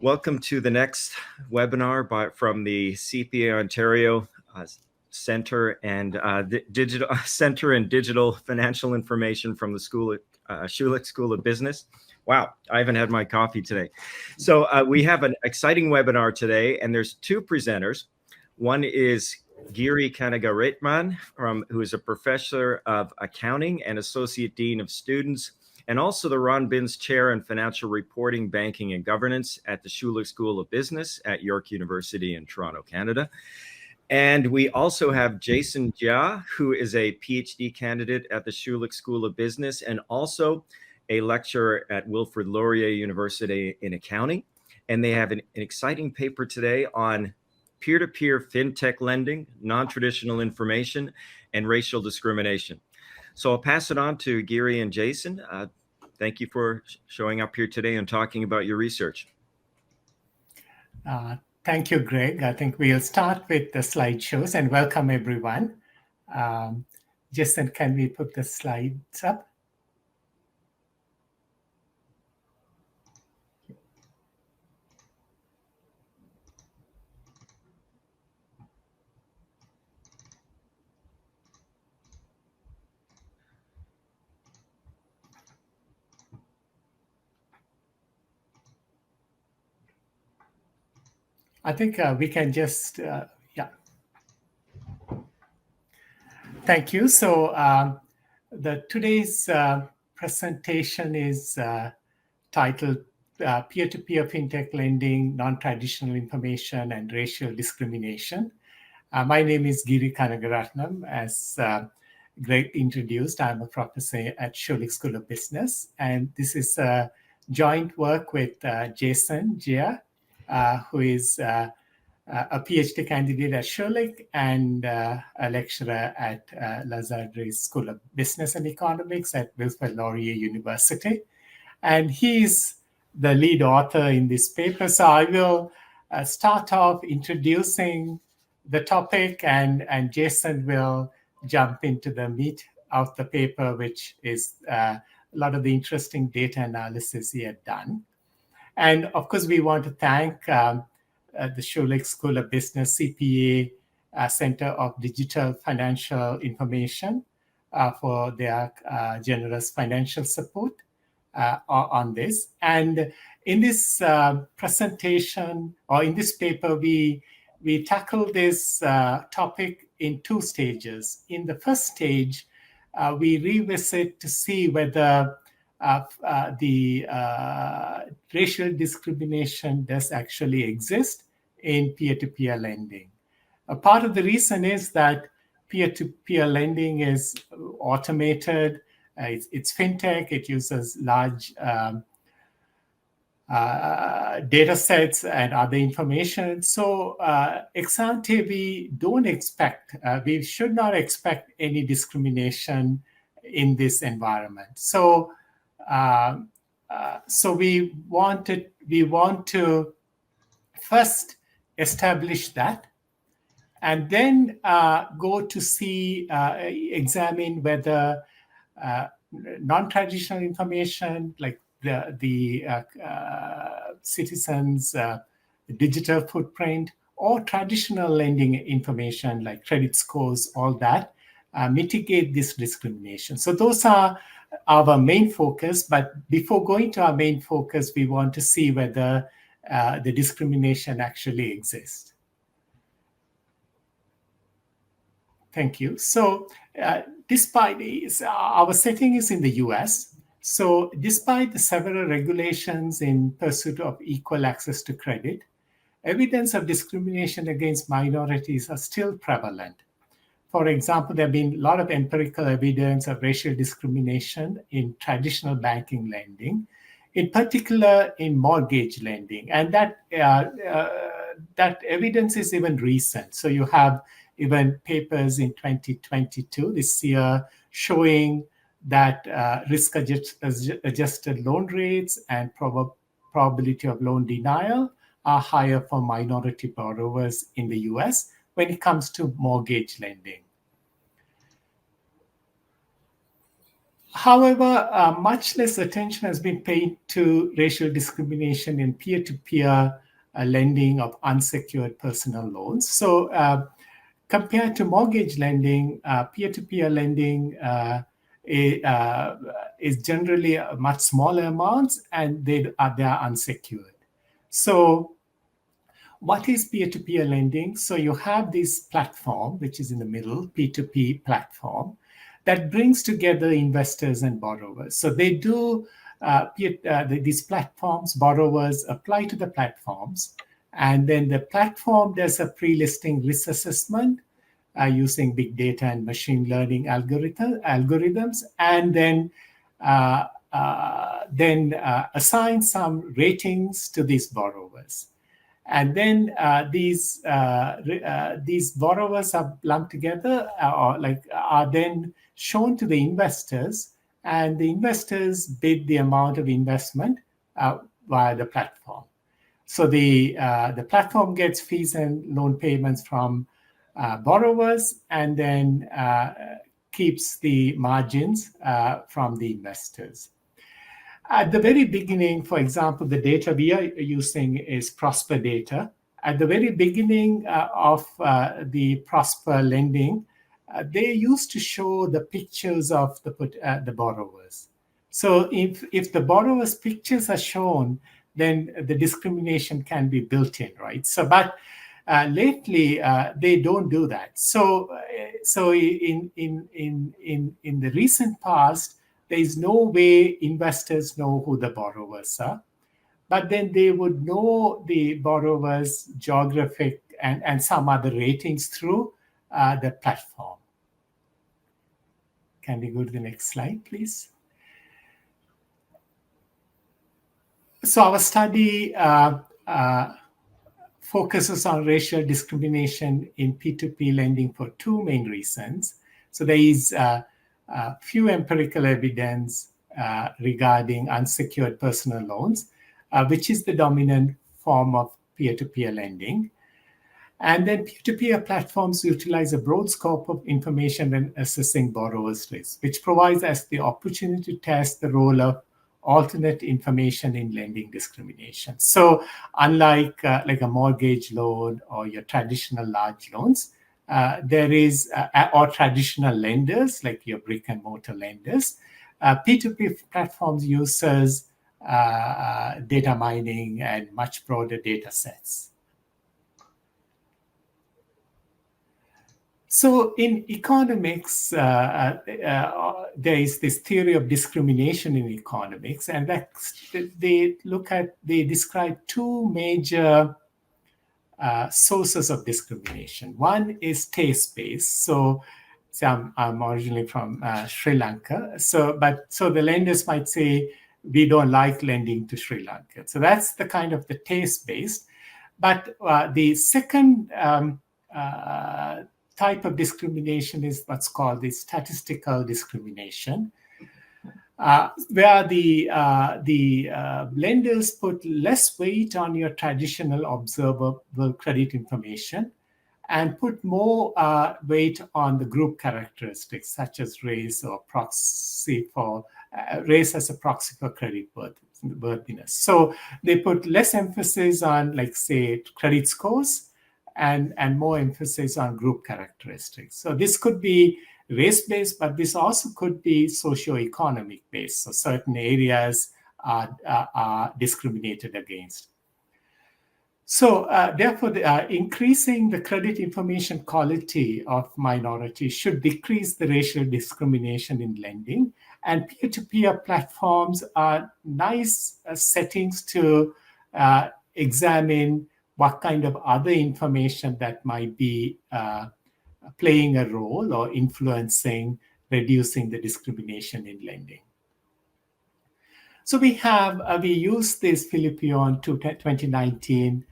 Welcome to the next webinar from the CPA Ontario Centre and the Digital Centre and Digital Financial Information from the Schulich School of Business. Wow, I haven't had my coffee today. So we have an exciting webinar today, and there's two presenters. One is Giri Kanagaritman, who is a professor of accounting and associate dean of students, and also the Ron Binns Chair in Financial Reporting, Banking and Governance at the Schulich School of Business at York University in Toronto, Canada. And we also have Jason Jia, who is a PhD candidate at the Schulich School of Business and also a lecturer at Wilfrid Laurier University in accounting. And they have an exciting paper today on peer-to-peer FinTech lending, non-traditional information, and racial discrimination. So I'll pass it on to Giri and Jason. Thank you for showing up here today and talking about your research. Thank you, Greg. I think we'll start with the slideshows and welcome everyone. Jason, can we put the slides up? I think we can just, yeah. Thank you. So today's presentation is titled Peer-to-Peer FinTech Lending, Non-Traditional Information and Racial Discrimination. My name is Giri Kanagaratnam. As Greg introduced, I'm a professor at Schulich School of Business. And this is a joint work with Jason Jia, who is a PhD candidate at Schulich and a lecturer at Lazard's School of Business and Economics at Wilfrid Laurier University. And he's the lead author in this paper. So I will start off introducing the topic, and Jason will jump into the meat of the paper, which is a lot of the interesting data analysis he had done. And of course, we want to thank the Schulich School of Business CPA Centre of Digital Financial Information for their generous financial support on this. And in this presentation, or in this paper, we tackle this topic in two stages. In the first stage, we revisit to see whether the racial discrimination does actually exist in peer-to-peer lending. A part of the reason is that peer-to-peer lending is automated. It's fintech. It uses large data sets and other information. So ex ante, we should not expect any discrimination in this environment. So we want to first establish that, and then go to examine whether non-traditional information like the citizens' digital footprint, or traditional lending information like credit scores, all that, mitigate this discrimination. So those are our main focus. But before going to our main focus, we want to see whether the discrimination actually exists. Thank you. So despite our setting is in the US, so despite the several regulations in pursuit of equal access to credit, evidence of discrimination against minorities are still prevalent. For example, there have been a lot of empirical evidence of racial discrimination in traditional banking lending, in particular in mortgage lending. And that evidence is even recent. So you have even papers in 2022, this year, showing that risk-adjusted loan rates and probability of loan denial are higher for minority borrowers in the US when it comes to mortgage lending. However, much less attention has been paid to racial discrimination in peer-to-peer lending of unsecured personal loans. So compared to mortgage lending, peer-to-peer lending is generally a much smaller amounts, and they are unsecured. So what is peer-to-peer lending? So you have this platform, which is in the middle, P2P platform, that brings together investors and borrowers. So they do these platforms, borrowers apply to the platforms, and then the platform does a pre-listing risk assessment using big data and machine learning algorithms, and then assign some ratings to these borrowers. And then these borrowers are lumped together, are then shown to the investors, and the investors bid the amount of investment via the platform. So the platform gets fees and loan payments from borrowers, and then keeps the margins from the investors. At the very beginning, for example, the data we are using is Prosper data. At the very beginning of the Prosper lending, they used to show the pictures of the borrowers. So if the borrowers' pictures are shown, then the discrimination can be built in, right? So, but lately they don't do that. So in the recent past, there is no way investors know who the borrowers are, but then they would know the borrowers' geographic and some other ratings through the platform. Can we go to the next slide, please? So our study focuses on racial discrimination in P2P lending for two main reasons. So there is few empirical evidence regarding unsecured personal loans, which is the dominant form of peer-to-peer lending. And then peer-to-peer platforms utilize a broad scope of information when assessing borrowers' risk, which provides us the opportunity to test the role of alternate information in lending discrimination. So unlike like a mortgage loan or your traditional large loans, there is, or traditional lenders like your brick and mortar lenders, P2P platforms uses data mining and much broader data sets. So in economics, there is this theory of discrimination in economics, and they describe two major sources of discrimination. One is taste-based. So I'm originally from Sri Lanka. So the lenders might say, we don't like lending to Sri Lanka. So that's the kind of the taste-based. But the second type of discrimination is what's called the statistical discrimination, where the lenders put less weight on your traditional observable credit information and put more weight on the group characteristics such as race or proxy for race as a proxy for credit worthiness. So they put less emphasis on, like, say, credit scores and more emphasis on group characteristics. So this could be race-based, but this also could be socioeconomic based. So certain areas are discriminated against. So therefore, increasing the credit information quality of minorities should decrease the racial discrimination in lending. And peer-to-peer platforms are nice settings to examine what kind of other information that might be playing a role or influencing reducing the discrimination in lending. So we use this Philippion 2019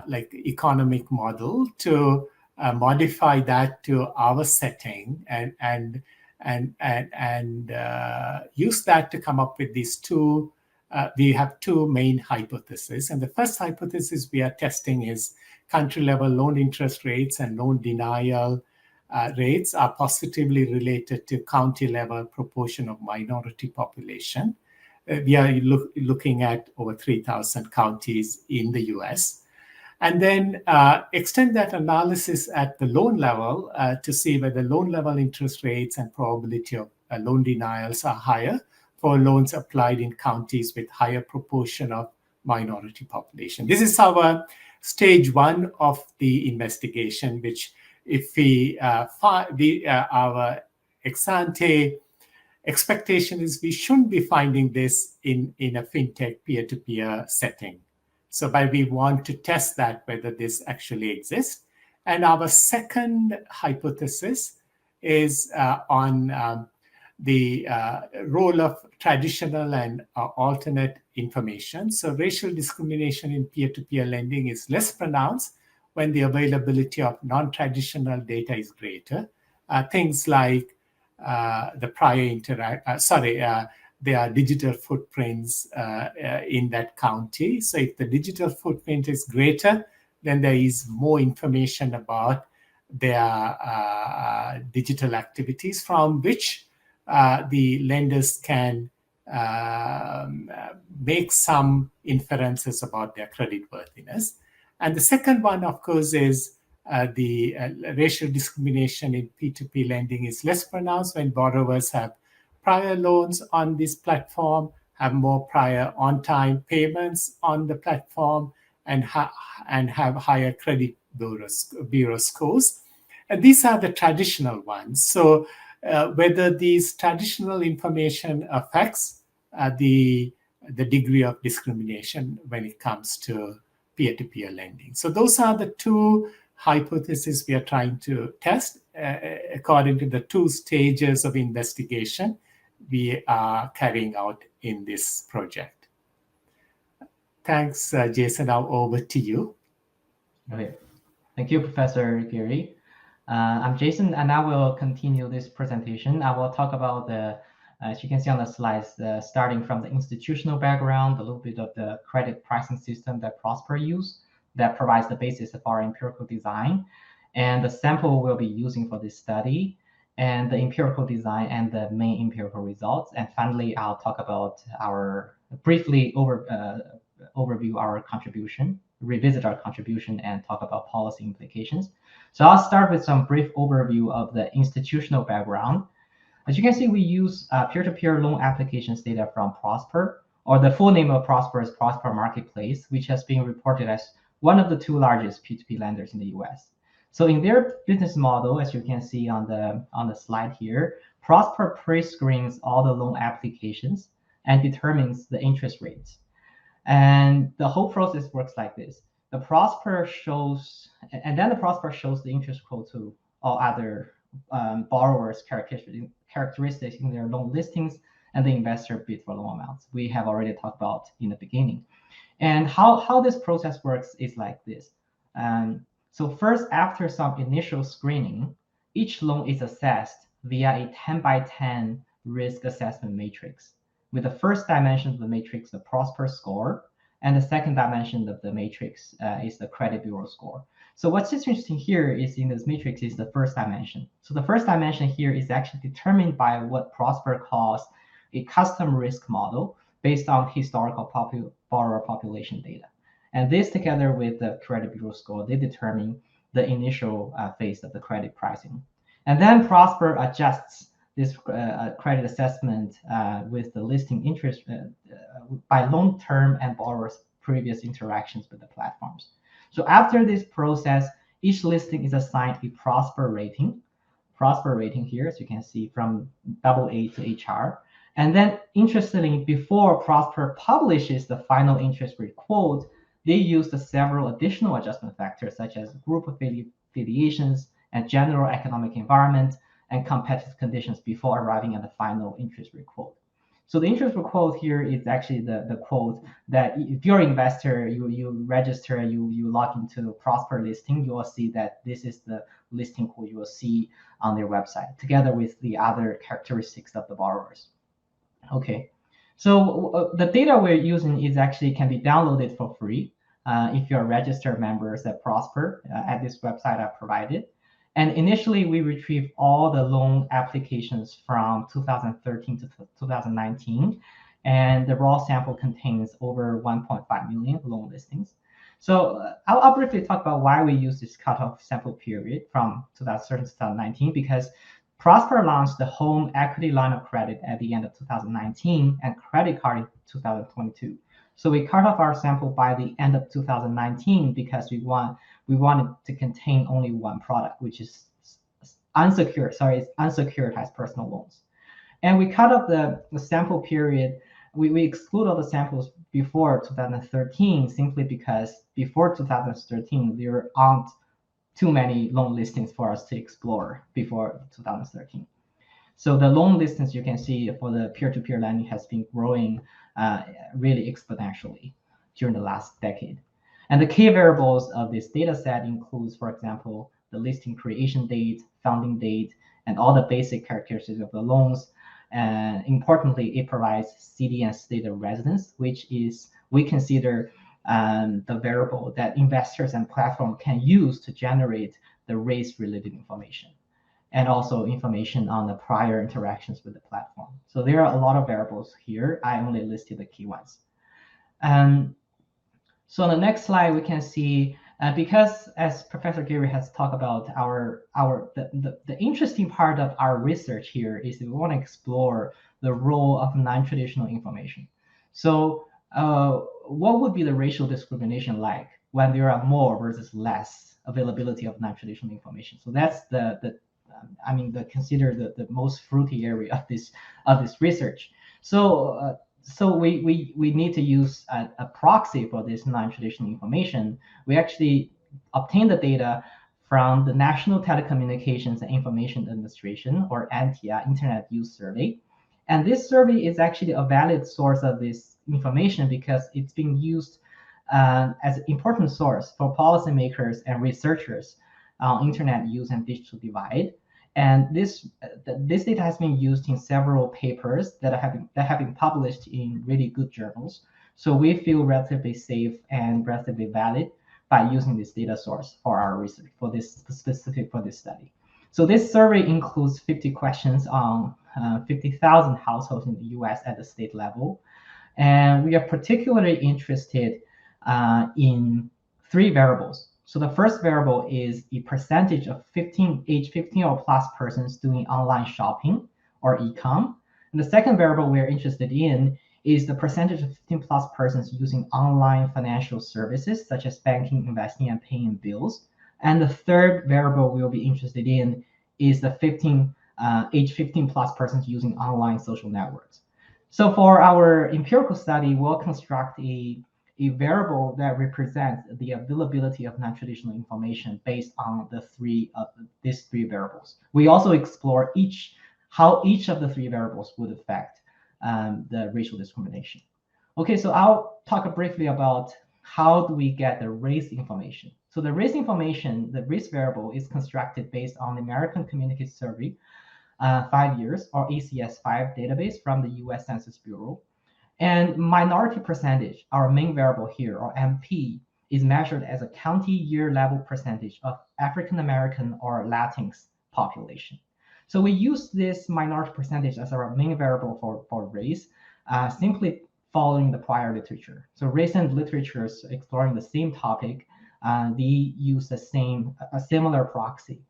like economic model to modify that to our setting and use that to come up with these two. We have two main hypotheses. And the first hypothesis we are testing is country level loan interest rates and loan denial rates are positively related to county level proportion of minority population. We are looking at over 3,000 counties in the US. And then extend that analysis at the loan level to see whether loan level interest rates and probability of loan denials are higher for loans applied in counties with higher proportion of minority population. This is our stage one of the investigation, which if we our ex-ante expectation is we shouldn't be finding this in a fintech peer-to-peer setting. So but we want to test that whether this actually exists. And our second hypothesis is on the role of traditional and alternate information. So racial discrimination in peer-to-peer lending is less pronounced when the availability of non-traditional data is greater. Things like the prior there are digital footprints in that county. So if the digital footprint is greater, then there is more information about their digital activities from which the lenders can make some inferences about their creditworthiness. And the second one, of course, is the racial discrimination in P2P lending is less pronounced when borrowers have prior loans on this platform, have more prior on-time payments on the platform, and have higher credit bureau scores. And these are the traditional ones. So whether these traditional information affects the degree of discrimination when it comes to peer-to-peer lending. So those are the two hypotheses we are trying to test according to the two stages of investigation we are carrying out in this project. Thanks, Jason. Now over to you. Okay. Thank you, Professor Giri. I'm Jason, and I will continue this presentation. I will talk about the, as you can see on the slides, starting from the institutional background, a little bit of the credit pricing system that Prosper use that provides the basis of our empirical design, and the sample we'll be using for this study, and the empirical design and the main empirical results. And finally, I'll talk about briefly overview our contribution, revisit our contribution, and talk about policy implications. So I'll start with some brief overview of the institutional background. As you can see, we use peer-to-peer loan applications data from Prosper, or the full name of Prosper is Prosper Marketplace, which has been reported as one of the two largest P2P lenders in the US. So in their business model, as you can see on the slide here, Prosper pre-screens all the loan applications and determines the interest rates. And the whole process works like this. The Prosper shows the interest quote to all other borrowers' characteristics in their loan listings, and the investor bid for loan amounts. We have already talked about in the beginning. And how this process works is like this. So first, after some initial screening, each loan is assessed via a 10 by 10 risk assessment matrix, with the first dimension of the matrix, the Prosper score, and the second dimension of the matrix is the credit bureau score. So what's interesting here is in this matrix is the first dimension. So the first dimension here is actually determined by what Prosper calls a custom risk model based on historical borrower population data. And this together with the credit bureau score, they determine the initial phase of the credit pricing. And then Prosper adjusts this credit assessment with the listing interest by loan term and borrower's previous interactions with the platforms. So after this process, each listing is assigned a Prosper rating. Prosper rating here, as you can see, from AA to HR. And then interestingly, before Prosper publishes the final interest rate quote, they use the several additional adjustment factors such as group affiliations and general economic environment and competitive conditions before arriving at the final interest rate quote. So the interest rate quote here is actually the quote that if you're an investor, you register, you log into the Prosper listing, you will see that this is the listing quote you will see on their website, together with the other characteristics of the borrowers. Okay, so the data we're using is actually can be downloaded for free if you're registered members at Prosper at this website I provided. And initially, we retrieved all the loan applications from 2013 to 2019. And the raw sample contains over 1.5 million loan listings. So I'll briefly talk about why we use this cutoff sample period from 2013 to 2019, because Prosper launched the home equity line of credit at the end of 2019 and credit card in 2022. So we cut off our sample by the end of 2019 because we wanted to contain only one product, which is unsecuritized personal loans. And we cut off the sample period. We exclude all the samples before 2013 simply because before 2013, there aren't too many loan listings for us to explore before 2013. So the loan listings you can see for the peer-to-peer lending has been growing really exponentially during the last decade. And the key variables of this data set includes, for example, the listing creation date, funding date, and all the basic characteristics of the loans. And importantly, it provides city and state of residence, which is we consider the variable that investors and platform can use to generate the race-related information, and also information on the prior interactions with the platform. So there are a lot of variables here. I only listed the key ones. So on the next slide, we can see, because as Professor Gary has talked about, the interesting part of our research here is we want to explore the role of non-traditional information. So what would be the racial discrimination like when there are more versus less availability of non-traditional information? So that's consider the most fruity area of this research. So we need to use a proxy for this non-traditional information. We actually obtain the data from the National Telecommunications and Information Administration, or NTIA, Internet Use Survey. And this survey is actually a valid source of this information because it's being used as an important source for policymakers and researchers on internet use and digital divide. And this data has been used in several papers that have been published in really good journals. So we feel relatively safe and relatively valid by using this data source for our research, for this study. So this survey includes 50 questions on 50,000 households in the US at the state level. And we are particularly interested in 3 variables. So the first variable is the percentage of age 15 or plus persons doing online shopping or e-com. And the second variable we're interested in is the percentage of 15 plus persons using online financial services, such as banking, investing, and paying bills. And the third variable we'll be interested in is the age 15 plus persons using online social networks. So for our empirical study, we'll construct a variable that represents the availability of non-traditional information based on these three variables. We also explore how each of the 3 variables would affect the racial discrimination. Okay, so I'll talk briefly about how do we get the race information. So the race information, the race variable, is constructed based on the American Community Survey 5 years, or ACS5 database from the US Census Bureau. And minority percentage, our main variable here, or MP, is measured as a county year level percentage of African American or Latinx population. So we use this minority percentage as our main variable for race, simply following the prior literature. So recent literatures exploring the same topic, they use a similar proxy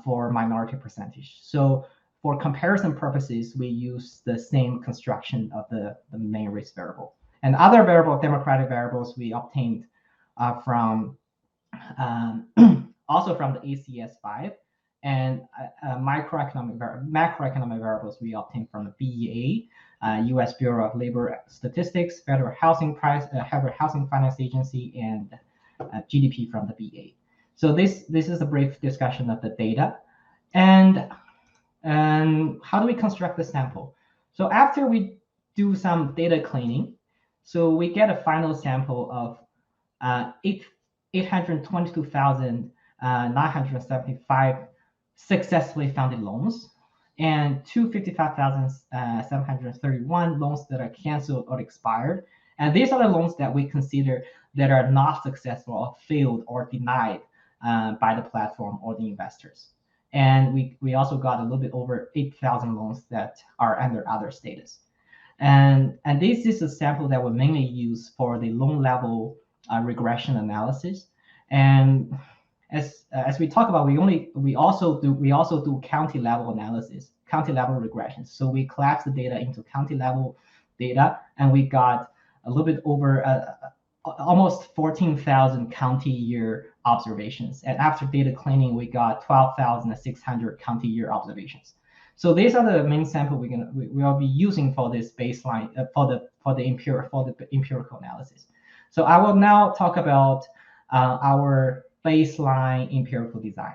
for minority percentage. So for comparison purposes, we use the same construction of the main race variable. And other demographic variables we obtained from also from the ACS5, and macroeconomic variables we obtained from the BEA, U.S. Bureau of Labor Statistics, Federal Housing Finance Agency, and GDP from the BEA. So this is a brief discussion of the data. And how do we construct the sample? So after we do some data cleaning, so we get a final sample of 822,975 successfully funded loans, and 255,731 loans that are canceled or expired. And these are the loans that we consider that are not successful or failed or denied by the platform or the investors. And we also got a little bit over 8,000 loans that are under other status. And this is a sample that we mainly use for the loan level regression analysis. And as we talk about, we also do county level analysis, county level regression. So we collapse the data into county level data, and we got a little bit over almost 14,000 county year observations. And after data cleaning, we got 12,600 county year observations. So these are the main sample we will be using for this baseline for the empirical analysis. So I will now talk about our baseline empirical design.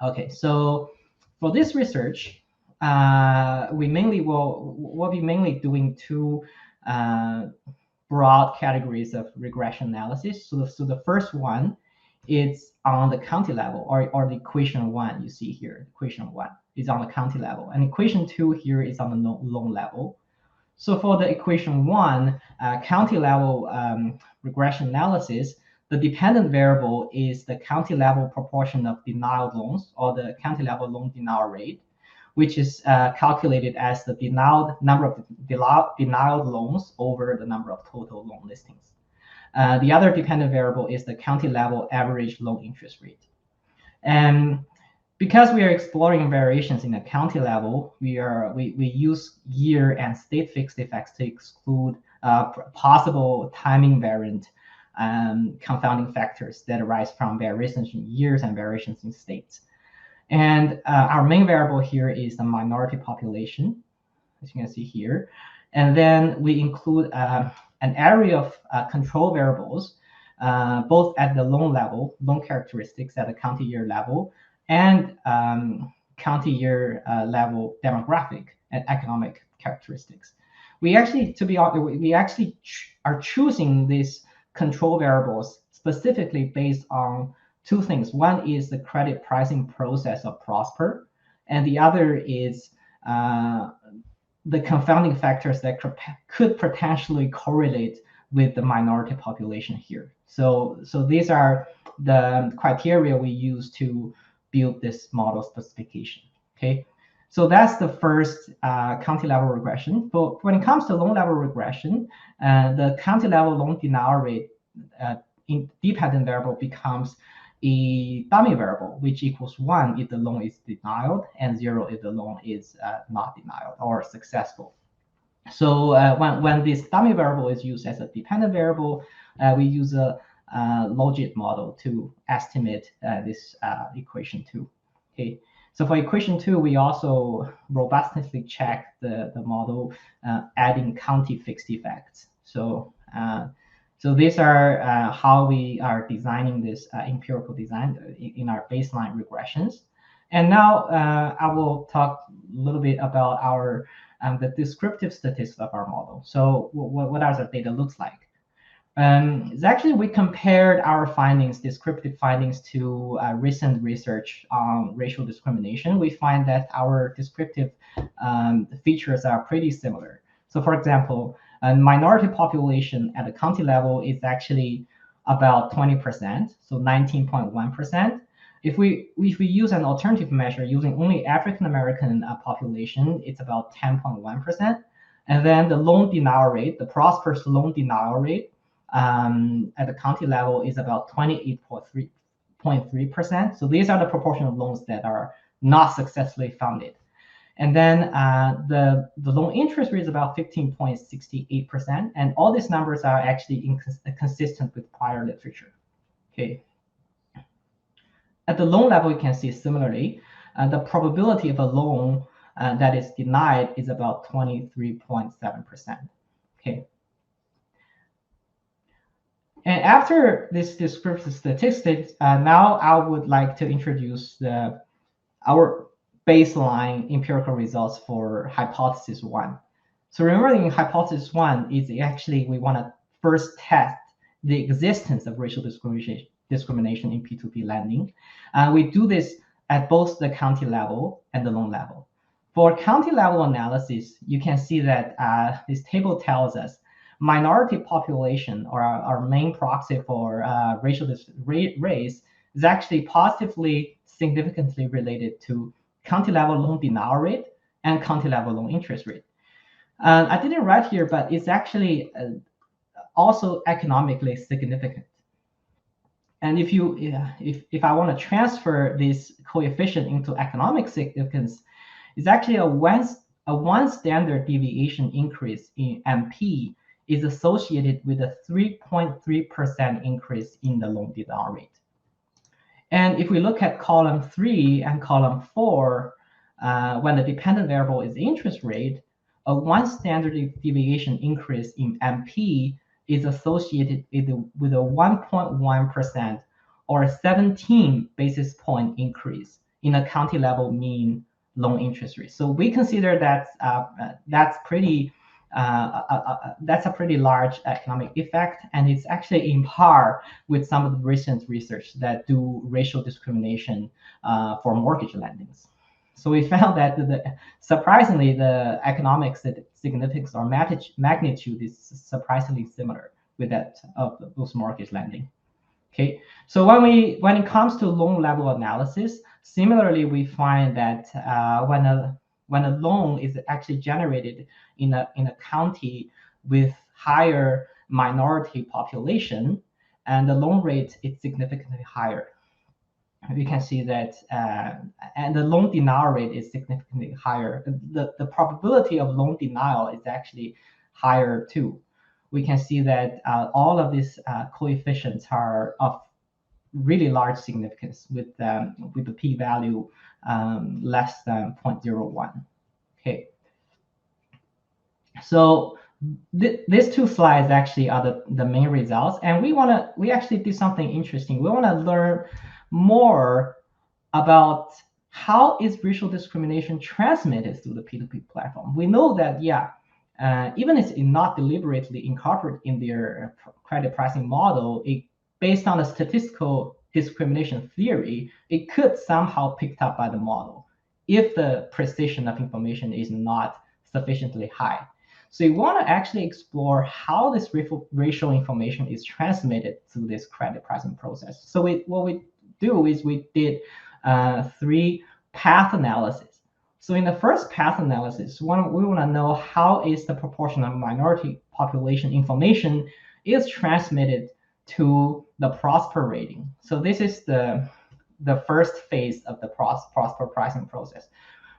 Okay, so for this research, we'll be mainly doing two broad categories of regression analysis. So the first one is on the county level, or the equation 1 you see here. Equation 1 is on the county level, and equation 2 here is on the loan level. So for the equation 1, county level regression analysis, the dependent variable is the county level proportion of denied loans, or the county level loan denial rate, which is calculated as the number of denied loans over the number of total loan listings. The other dependent variable is the county level average loan interest rate. And because we are exploring variations in the county level, we use year and state fixed effects to exclude possible timing variant confounding factors that arise from variations in years and variations in states. And our main variable here is the minority population, as you can see here. And then we include an array of control variables, both at the loan level, loan characteristics at the county year level, and county year level demographic and economic characteristics. We actually, to be honest, we actually are choosing these control variables specifically based on two things. One is the credit pricing process of Prosper, and the other is the confounding factors that could potentially correlate with the minority population here. So these are the criteria we use to build this model specification. Okay, so that's the first county level regression. But when it comes to loan level regression, the county level loan denial rate in dependent variable becomes a dummy variable, which equals 1 if the loan is denied and 0 if the loan is not denied or successful. So when this dummy variable is used as a dependent variable, we use a logit model to estimate this equation 2. Okay, so for equation 2, we also robustly check the model, adding county fixed effects. So these are how we are designing this empirical design in our baseline regressions. And now I will talk a little bit about our the descriptive statistics of our model. So what does our data looks like? It's actually, we compared our findings, descriptive findings, to recent research on racial discrimination. We find that our descriptive features are pretty similar. So for example, a minority population at the county level is actually about 20%, so 19.1%. If we use an alternative measure using only African American population, it's about 10.1%. And then the loan denial rate, the Prosper's loan denial rate at the county level is about 28.3%. So these are the proportion of loans that are not successfully funded. And then the loan interest rate is about 15.68%. And all these numbers are actually consistent with prior literature. Okay. At the loan level, you can see similarly, the probability of a loan that is denied is about 23.7%. Okay. And after this descriptive statistics, now I would like to introduce our baseline empirical results for hypothesis 1. So remember, in hypothesis 1 is actually we want to first test the existence of racial discrimination in P2P lending. We do this at both the county level and the loan level. For county level analysis, you can see that this table tells us minority population, or our main proxy for race, is actually positively significantly related to county-level loan denial rate and county-level loan interest rate. I didn't write here, but it's actually also economically significant. And if I want to transfer this coefficient into economic significance, it's actually a one standard deviation increase in MP is associated with a 3.3% increase in the loan denial rate. And if we look at column 3 and column 4, when the dependent variable is interest rate, a one standard deviation increase in MP is associated with a 1.1% or a 17 basis point increase in a county level mean loan interest rate. So we consider that that's a pretty large economic effect, and it's actually in par with some of the recent research that do racial discrimination for mortgage lendings. So we found that surprisingly, the economic significance or magnitude is surprisingly similar with that of those mortgage lending. Okay, so when it comes to loan level analysis, similarly we find that when a loan is actually generated in a county with higher minority population, and the loan rate is significantly higher. We can see that, and the loan denial rate is significantly higher. The probability of loan denial is actually higher too. We can see that all of these coefficients are of really large significance with the p-value less than 0.01. Okay. So these two slides actually are the main results, and we actually did something interesting. We want to learn more about how is racial discrimination transmitted through the P2P platform. We know that, even if it's not deliberately incorporated in their credit pricing model, based on a statistical discrimination theory, it could somehow picked up by the model if the precision of information is not sufficiently high. So you want to actually explore how this racial information is transmitted through this credit pricing process. So what we do is we did 3 path analysis. So in the first path analysis, we want to know how is the proportion of minority population information is transmitted to the Prosper rating. So this is the first phase of the Prosper pricing process.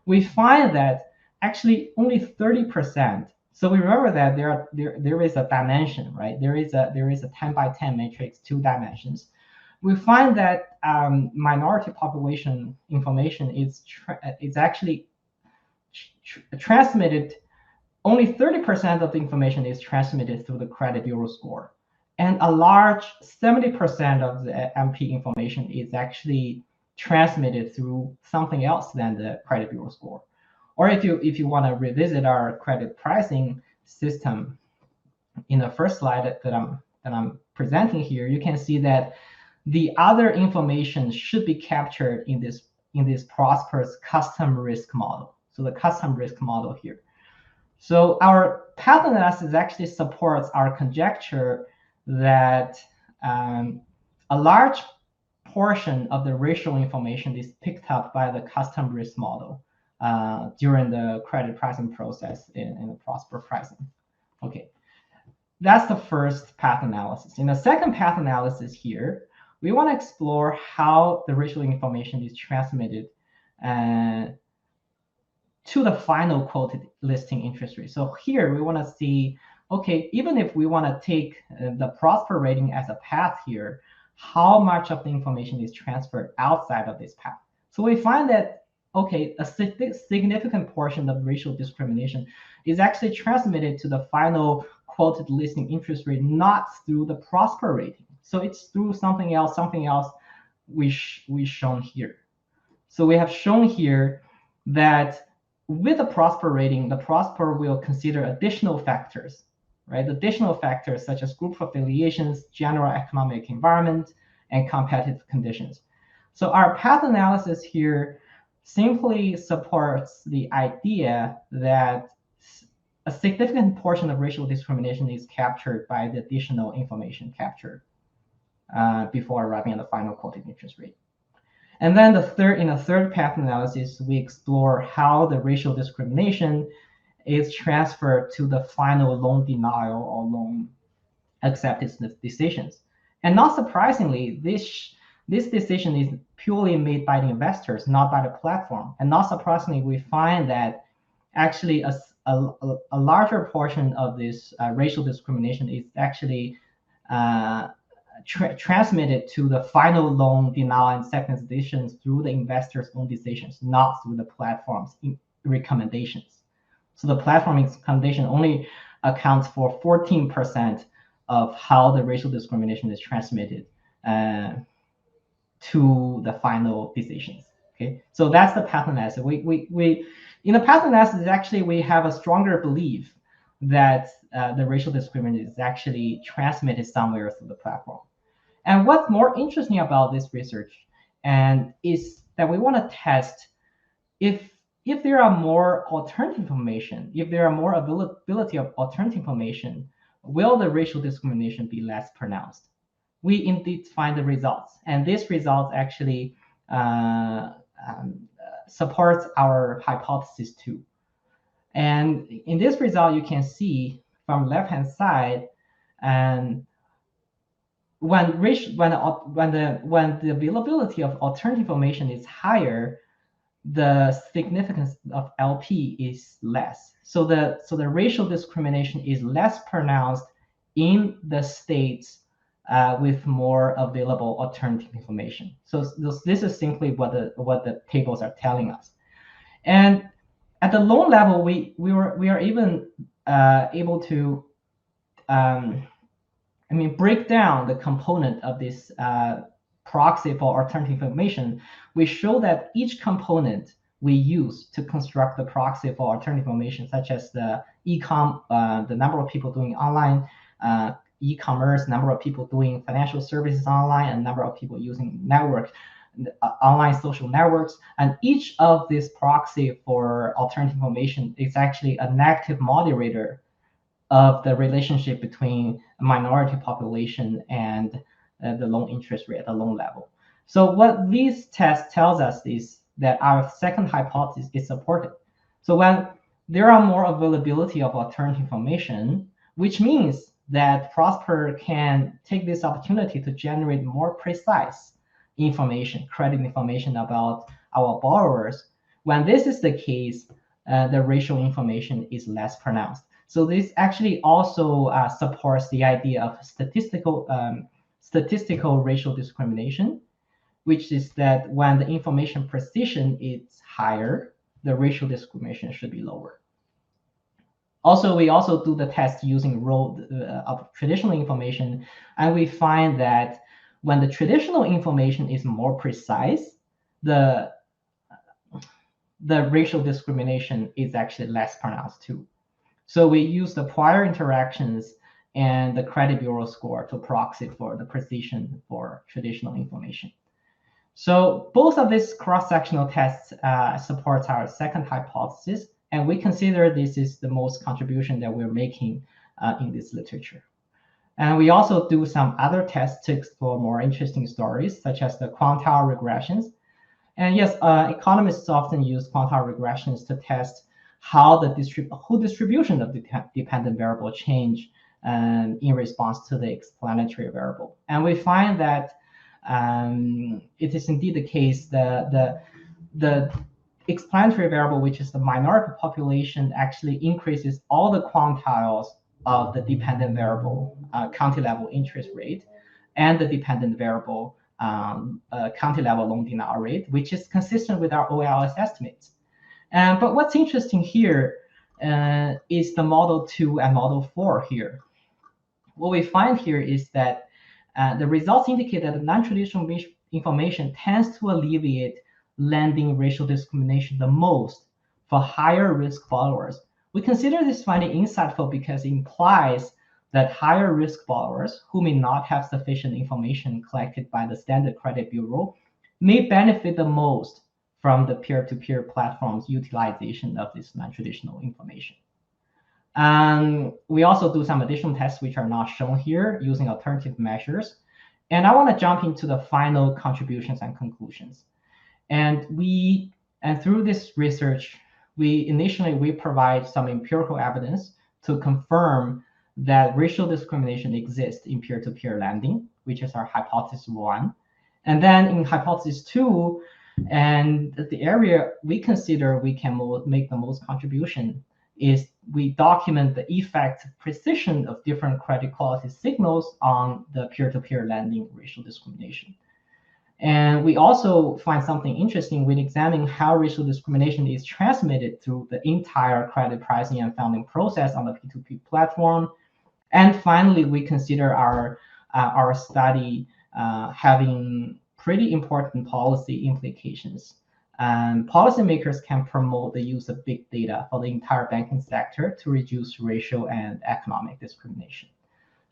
We find that actually only 30%. So we remember that there is a dimension, right? There is a 10 by 10 matrix, 2 dimensions. We find that minority population information is actually transmitted. Only 30% of the information is transmitted through the credit bureau score, and a large 70% of the MP information is actually transmitted through something else than the credit bureau score. Or if you want to revisit our credit pricing system in the first slide that I'm presenting here, you can see that the other information should be captured in this Prosper's custom risk model. So the custom risk model here. So our path analysis actually supports our conjecture that a large portion of the racial information is picked up by the custom risk model during the credit pricing process in the Prosper pricing. Okay, that's the first path analysis. In the second path analysis here, we want to explore how the racial information is transmitted to the final quoted listing interest rate. So here we want to see, okay, even if we want to take the Prosper rating as a path here, how much of the information is transferred outside of this path? So we find that, okay, a significant portion of racial discrimination is actually transmitted to the final quoted listing interest rate, not through the Prosper rating. So it's through something else we shown here. So we have shown here that with the Prosper rating, the Prosper will consider additional factors, right? Additional factors such as group affiliations, general economic environment, and competitive conditions. So our path analysis here simply supports the idea that a significant portion of racial discrimination is captured by the additional information captured before arriving at the final quoted interest rate. And then in the third path analysis, we explore how the racial discrimination is transferred to the final loan denial or loan acceptance decisions. And not surprisingly, this decision is purely made by the investors, not by the platform. And not surprisingly, we find that actually a larger portion of this racial discrimination is actually transmitted to the final loan denial and acceptance decisions through the investors' own decisions, not through the platform's recommendations. So the platform recommendation only accounts for 14% of how the racial discrimination is transmitted to the final decisions. Okay, so that's the path analysis. We in the path analysis, actually, we have a stronger belief that the racial discrimination is actually transmitted somewhere through the platform. And what's more interesting about this research is that we want to test if there are more alternative information, if there are more availability of alternative information, will the racial discrimination be less pronounced? We indeed find the results, and this result actually supports our hypothesis too. And in this result, you can see from left-hand side, and when the availability of alternative information is higher, the significance of LP is less. So the racial discrimination is less pronounced in the states with more available alternative information. So this is simply what the tables are telling us. And at the loan level, we are even able to break down the component of this proxy for alternative information. We show that each component we use to construct the proxy for alternative information, such as the the number of people doing online e-commerce, number of people doing financial services online, and number of people using online social networks. And each of these proxy for alternative information is actually a negative moderator of the relationship between a minority population and the loan interest rate at the loan level. So what these tests tells us is that our second hypothesis is supported. So when there are more availability of alternative information, which means that Prosper can take this opportunity to generate more precise information, credit information about our borrowers. When this is the case, the racial information is less pronounced. So this actually also supports the idea of statistical racial discrimination, which is that when the information precision is higher, the racial discrimination should be lower. Also, we also do the test using of traditional information, and we find that when the traditional information is more precise, the racial discrimination is actually less pronounced too. So we use the prior interactions and the credit bureau score to proxy for the precision for traditional information. So both of these cross-sectional tests supports our second hypothesis, and we consider this is the most contribution that we're making in this literature. And we also do some other tests to explore more interesting stories, such as the quantile regressions. And yes, economists often use quantile regressions to test how the distribution of the dependent variable change in response to the explanatory variable. And we find that it is indeed the case that the explanatory variable, which is the minority population, actually increases all the quantiles of the dependent variable county level interest rate and the dependent variable county level loan denial rate, which is consistent with our OLS estimates. But what's interesting here is the model 2 and model 4 here. What we find here is that the results indicate that the non-traditional information tends to alleviate lending racial discrimination the most for higher risk borrowers. We consider this finding insightful because it implies that higher risk borrowers who may not have sufficient information collected by the Standard Credit Bureau may benefit the most from the peer-to-peer platform's utilization of this non-traditional information. We also do some additional tests which are not shown here using alternative measures. And I want to jump into the final contributions and conclusions. And through this research, we provide some empirical evidence to confirm that racial discrimination exists in peer-to-peer lending, which is our hypothesis 1. And then in hypothesis 2, and the area we consider we can make the most contribution is we document the effect precision of different credit quality signals on the peer-to-peer lending racial discrimination. And we also find something interesting when examining how racial discrimination is transmitted through the entire credit pricing and funding process on the P2P platform. And finally, we consider our study having pretty important policy implications. Policymakers can promote the use of big data for the entire banking sector to reduce racial and economic discrimination.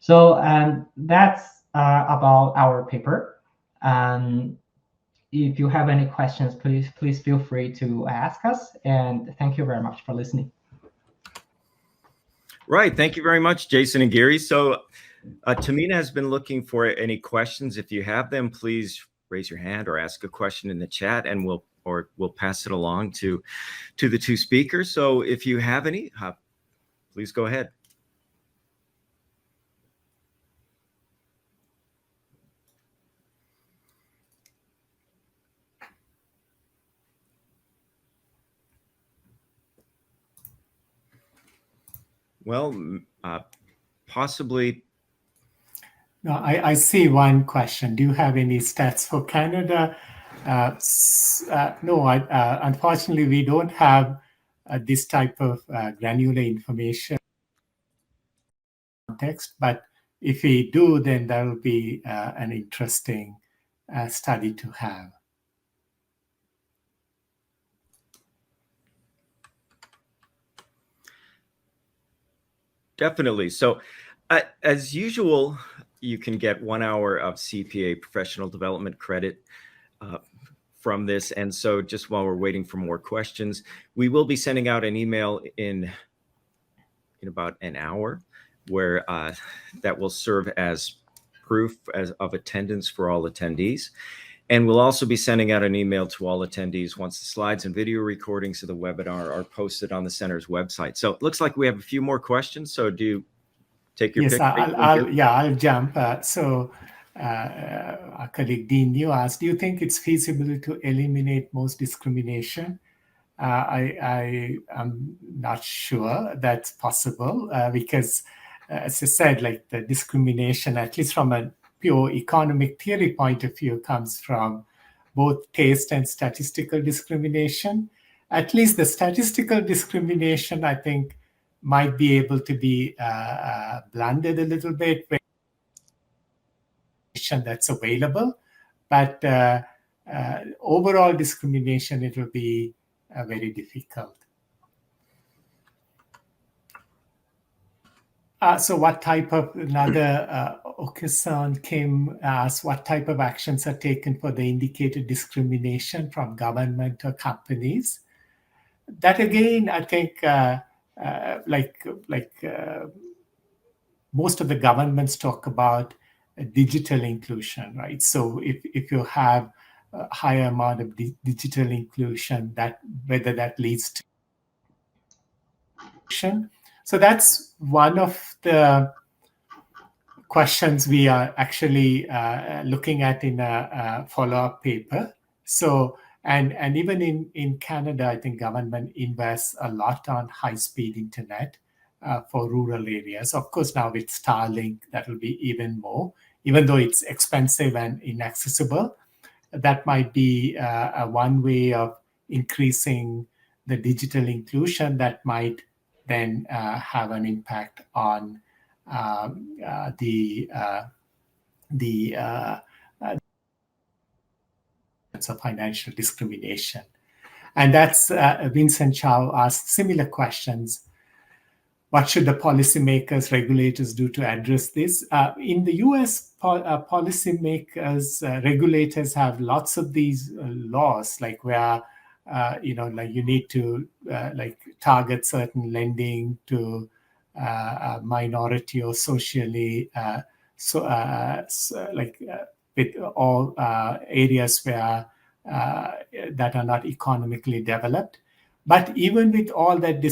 So that's about our paper. If you have any questions, please feel free to ask us. And thank you very much for listening. Right. Thank you very much, Jason and Gary. So Tamina has been looking for any questions. If you have them, please raise your hand or ask a question in the chat, and we'll pass it along to the two speakers. So if you have any, please go ahead. Well, possibly. No, I see one question. Do you have any stats for Canada? No, unfortunately, we don't have this type of granular information context. But if we do, then that will be an interesting study to have. Definitely. So as usual, you can get 1 hour of CPA professional development credit from this. And so just while we're waiting for more questions, we will be sending out an email in about an hour where that will serve as proof of attendance for all attendees. And we'll also be sending out an email to all attendees once the slides and video recordings of the webinar are posted on the center's website. So it looks like we have a few more questions. So do you take your pick? I'll jump. Our colleague Dean New asked, do you think it's feasible to eliminate most discrimination? I'm not sure that's possible because, as I said, like the discrimination, at least from a pure economic theory point of view, comes from both taste and statistical discrimination. At least the statistical discrimination, I think, might be able to be blended a little bit with that's available. But overall discrimination, it will be very difficult. So what type of, another Okasan Kim asked, what type of actions are taken for the indicated discrimination from government or companies? That again, I think, most of the governments talk about digital inclusion, right? So if you have a higher amount of digital inclusion, that whether that leads to inclusion. So that's one of the questions we are actually looking at in a follow-up paper. So, and even in Canada, I think government invests a lot on high-speed internet for rural areas. Of course, now with Starlink, that will be even more, even though it's expensive and inaccessible. That might be one way of increasing the digital inclusion that might then have an impact on the financial discrimination. And that's Vincent Chow asked similar questions. What should the policymakers, regulators do to address this? In the US, policymakers, regulators have lots of these laws, like where you need to target certain lending to minority or socially with all areas where that are not economically developed. But even with all that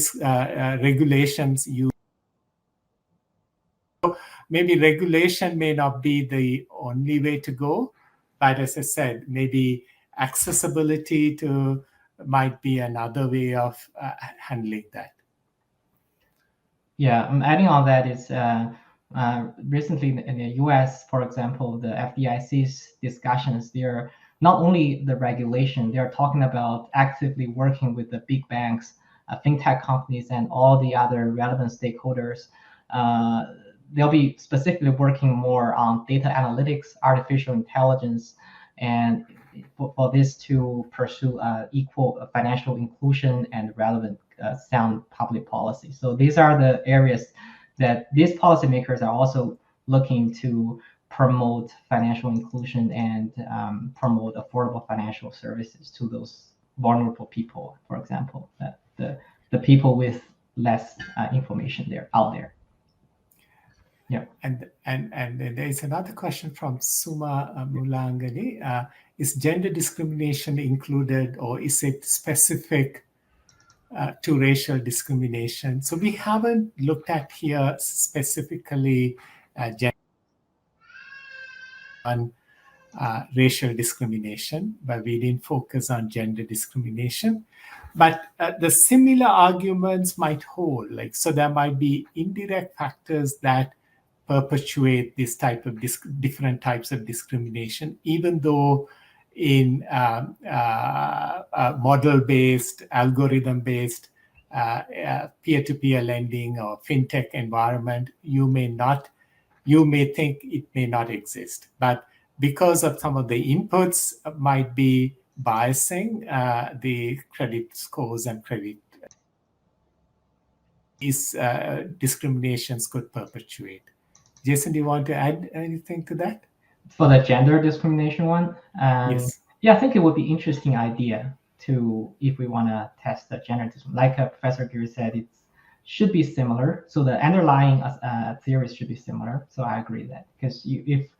regulations, maybe regulation may not be the only way to go, but as I said, maybe accessibility to might be another way of handling that. Yeah, adding on that is recently in the US, for example, the FDIC's discussions, they're not only the regulation, they're talking about actively working with the big banks, fintech companies, and all the other relevant stakeholders. They'll be specifically working more on data analytics, artificial intelligence, and for this to pursue equal financial inclusion and relevant sound public policy. So these are the areas that these policymakers are also looking to promote financial inclusion and promote affordable financial services to those vulnerable people, for example, the people with less information out there. Yeah. And there is another question from Suma Mulangani. Is gender discrimination included, or is it specific to racial discrimination? So we haven't looked at here specifically gender on racial discrimination, but we didn't focus on gender discrimination. But the similar arguments might hold. So there might be indirect factors that perpetuate this type of different types of discrimination, even though in model-based, algorithm-based, peer-to-peer lending or fintech environment, you may think it may not exist. But because of some of the inputs might be biasing the credit scores and credit, these discriminations could perpetuate. Jason, do you want to add anything to that? For the gender discrimination one, yes. Yeah, I think it would be interesting idea if we want to test the gender discrimination. Like Professor Giri said, it should be similar. So the underlying theories should be similar. So I agree that, because if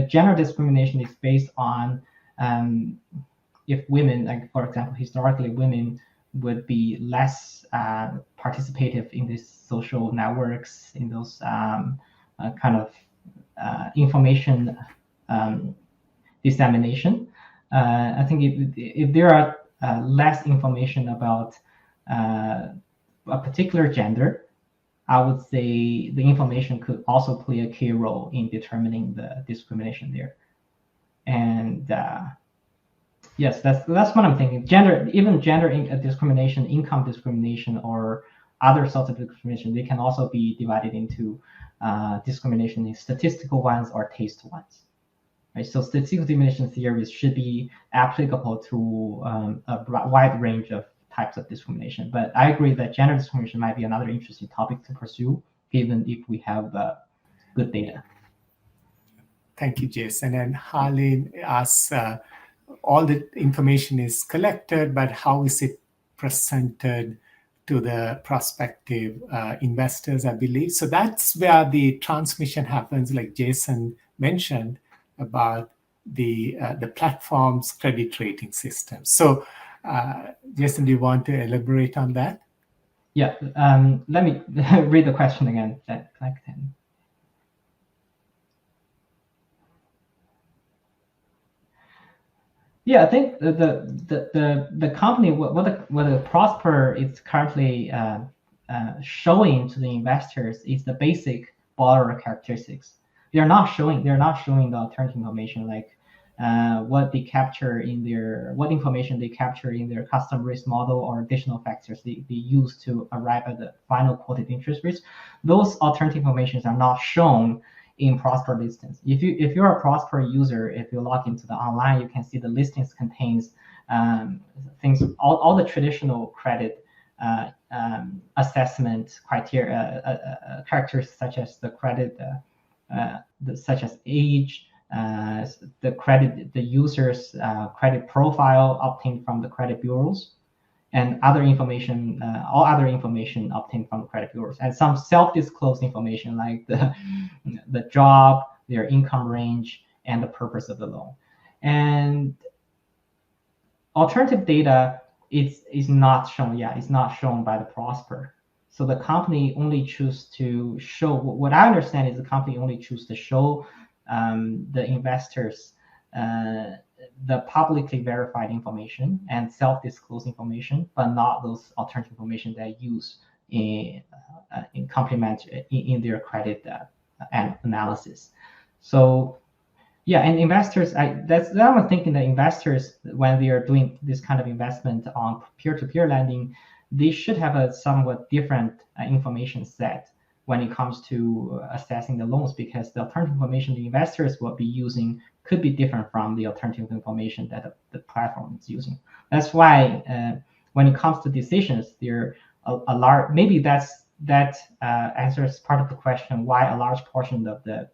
gender discrimination is based on if women, like for example, historically women would be less participative in these social networks, in those kind of information dissemination. I think if there are less information about a particular gender, I would say the information could also play a key role in determining the discrimination there. And yes, that's what I'm thinking. Even gender discrimination, income discrimination, or other sorts of discrimination, they can also be divided into discrimination in statistical ones or taste ones. Right? So statistical discrimination theories should be applicable to a wide range of types of discrimination. But I agree that gender discrimination might be another interesting topic to pursue, even if we have good data. Thank you, Jason. And Harleen asks, all the information is collected, but how is it presented to the prospective investors, I believe? So that's where the transmission happens, like Jason mentioned, about the platform's credit rating system. So Jason, do you want to elaborate on that? Yeah, let me read the question again. Yeah, I think the company, what the Prosper is currently showing to the investors is the basic borrower characteristics. They're not showing the alternative information, like what information they capture in their custom risk model or additional factors they use to arrive at the final quoted interest rates. Those alternative informations are not shown in Prosper listings. If you're a Prosper user, if you log into the online, you can see the listings contains things, all the traditional credit assessment criteria, characters such as the credit, such as age, the user's credit profile obtained from the credit bureaus, and other information, all other information obtained from the credit bureaus, and some self-disclosed information like the job, their income range, and the purpose of the loan. And alternative data is not shown. Yeah, it's not shown by the Prosper. So the company only choose to show, what I understand is the company only choose to show the investors the publicly verified information and self-disclosed information, but not those alternative information that use in complement in their credit analysis. So yeah, and investors, that's what I'm thinking, that investors, when they are doing this kind of investment on peer-to-peer lending, they should have a somewhat different information set when it comes to assessing the loans, because the alternative information the investors will be using could be different from the alternative information that the platform is using. That's why when it comes to decisions, there a large, maybe that answers part of the question why a large portion of the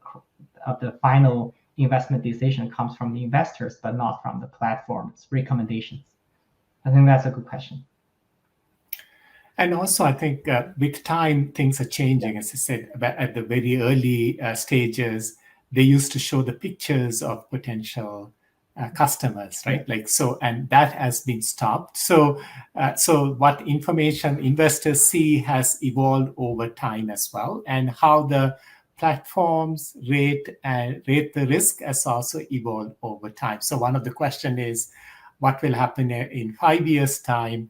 final investment decision comes from the investors, but not from the platform's recommendations. I think that's a good question. And also, I think with time, things are changing. As I said, at the very early stages, they used to show the pictures of potential customers, right? Like so, and that has been stopped. So, so what information investors see has evolved over time as well, and how the platforms rate the risk has also evolved over time. So, one of the questions is, what will happen in 5 years' time?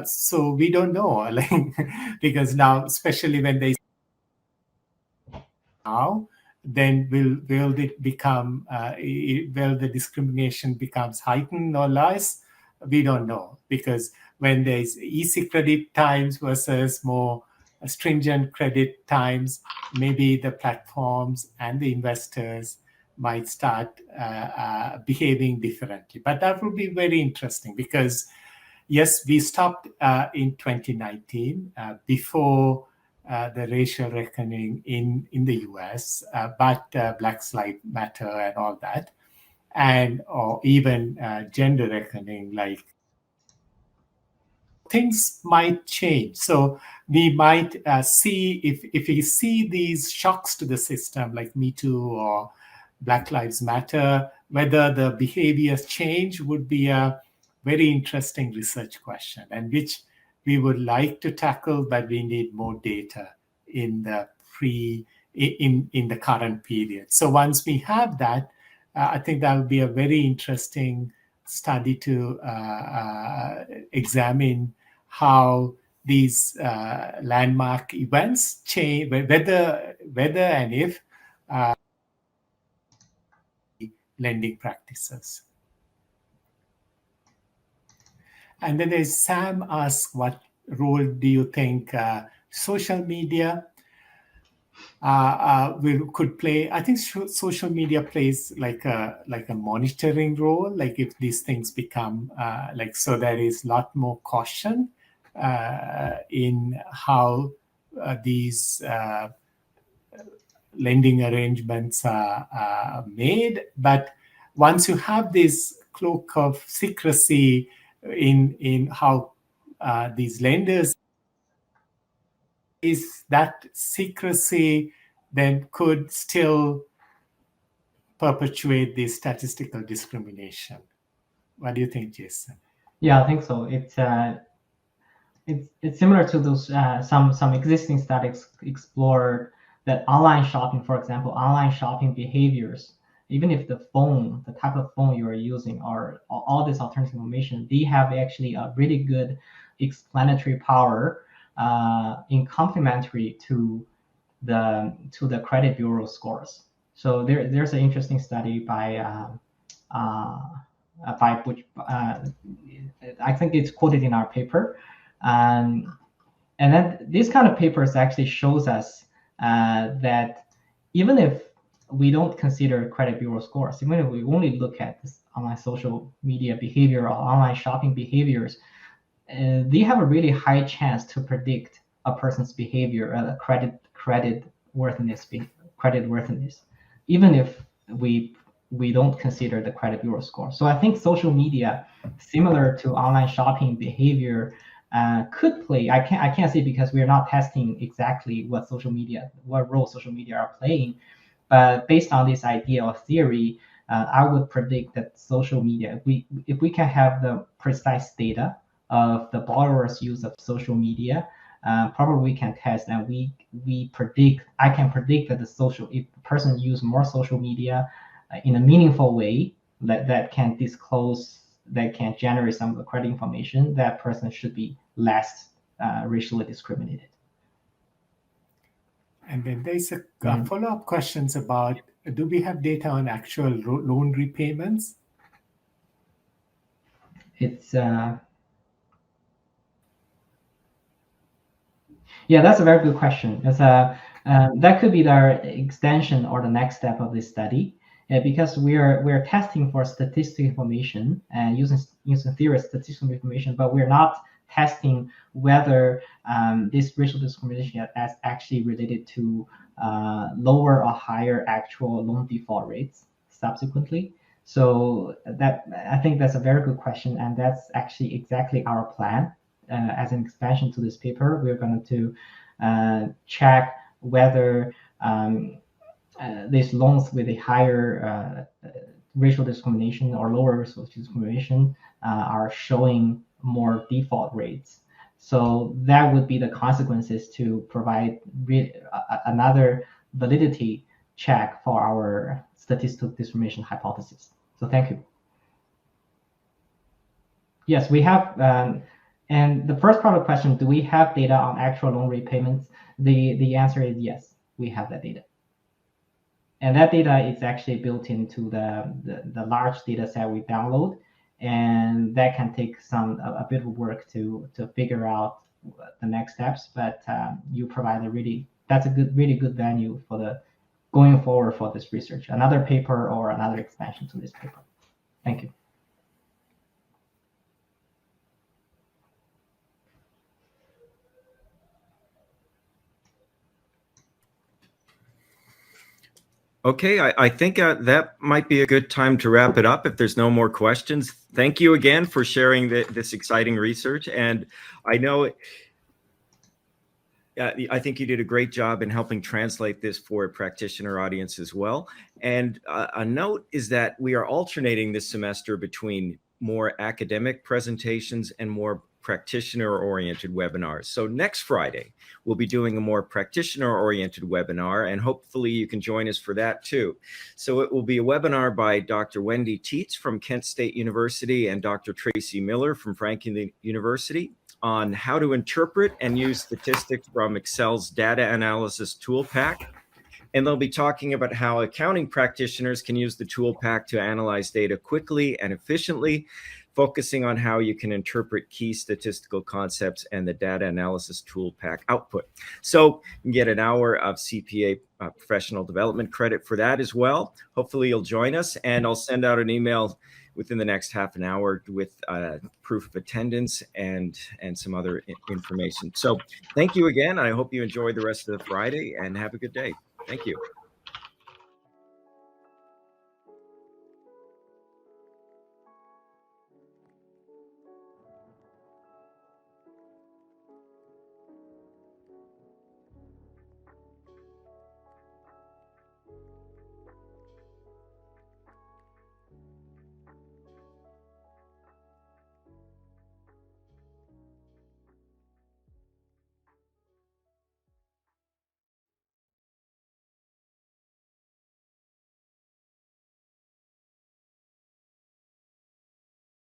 So we don't know, like, because now, especially when they now, then will it become will the discrimination becomes heightened or less? We don't know, because when there's easy credit times versus more stringent credit times, maybe the platforms and the investors might start behaving differently. But that will be very interesting, because yes, we stopped in 2019 before the racial reckoning in the US, but Black Lives Matter and all that, and or even gender reckoning, like things might change. So we might see, if we see these shocks to the system, like Me Too or Black Lives Matter, whether the behaviors change would be a very interesting research question, and which we would like to tackle, but we need more data in the in the current period. So once we have that, I think that would be a very interesting study to examine how these landmark events change, whether and if lending practices. And then there's Sam asks, what role do you think social media could play? I think social media plays like a monitoring role. Like if these things become so there is a lot more caution in how these lending arrangements are made. But once you have this cloak of secrecy in how these lenders, is that secrecy then could still perpetuate this statistical discrimination? What do you think, Jason? Yeah, I think so. It's similar to those some existing studies explored that online shopping, for example, online shopping behaviors, even if the type of phone you are using, or all this alternative information, they have actually a really good explanatory power in complementary to the credit bureau scores. So there's an interesting study by Butch, I think it's quoted in our paper, and then this kind of papers actually shows us that even if we don't consider credit bureau scores, even if we only look at this online social media behavior or online shopping behaviors, they have a really high chance to predict a person's behavior, credit worthiness, even if we don't consider the credit bureau score. So I think social media, similar to online shopping behavior, could play. I can't say, because we are not testing exactly what role social media are playing, But based on this idea or theory, I would predict that social media, if we can have the precise data of the borrower's use of social media, probably we can test, and I can predict that if the person use more social media in a meaningful way that can disclose, that can generate some of the credit information, that person should be less racially discriminated. And then there's a follow-up questions about, do we have data on actual loan repayments? It's yeah, that's a very good question. That could be the extension or the next step of this study, because we're testing for statistical information and using theory statistical information, but we're not testing whether this racial discrimination is actually related to lower or higher actual loan default rates subsequently. So I think that's a very good question, and that's actually exactly our plan. As an expansion to this paper, we're going to check whether these loans with a higher racial discrimination or lower racial discrimination are showing more default rates. So that would be the consequences to provide another validity check for our statistical discrimination hypothesis. So thank you. Yes, we have. And the first part of the question, do we have data on actual loan repayments? The answer is yes, we have that data. And that data is actually built into the large data set we download. And that can take a bit of work to figure out the next steps. But you provide that's a really good venue for the going forward for this research, another paper or another expansion to this paper. Thank you. Okay, I think that might be a good time to wrap it up if there's no more questions. Thank you again for sharing this exciting research. And I know, I think you did a great job in helping translate this for a practitioner audience as well. And a note is that we are alternating this semester between more academic presentations and more practitioner-oriented webinars. So next Friday, we'll be doing a more practitioner-oriented webinar, and hopefully you can join us for that too. So it will be a webinar by Dr. Wendy Tietz from Kent State University and Dr. Tracy Miller from Franklin University on how to interpret and use statistics from Excel's data analysis tool pack. And they'll be talking about how accounting practitioners can use the tool pack to analyze data quickly and efficiently, focusing on how you can interpret key statistical concepts and the data analysis tool pack output. So you can get an hour of CPA professional development credit for that as well. Hopefully you'll join us, and I'll send out an email within the next half an hour with proof of attendance and some other information. So thank you again. I hope you enjoy the rest of the Friday and have a good day. Thank you.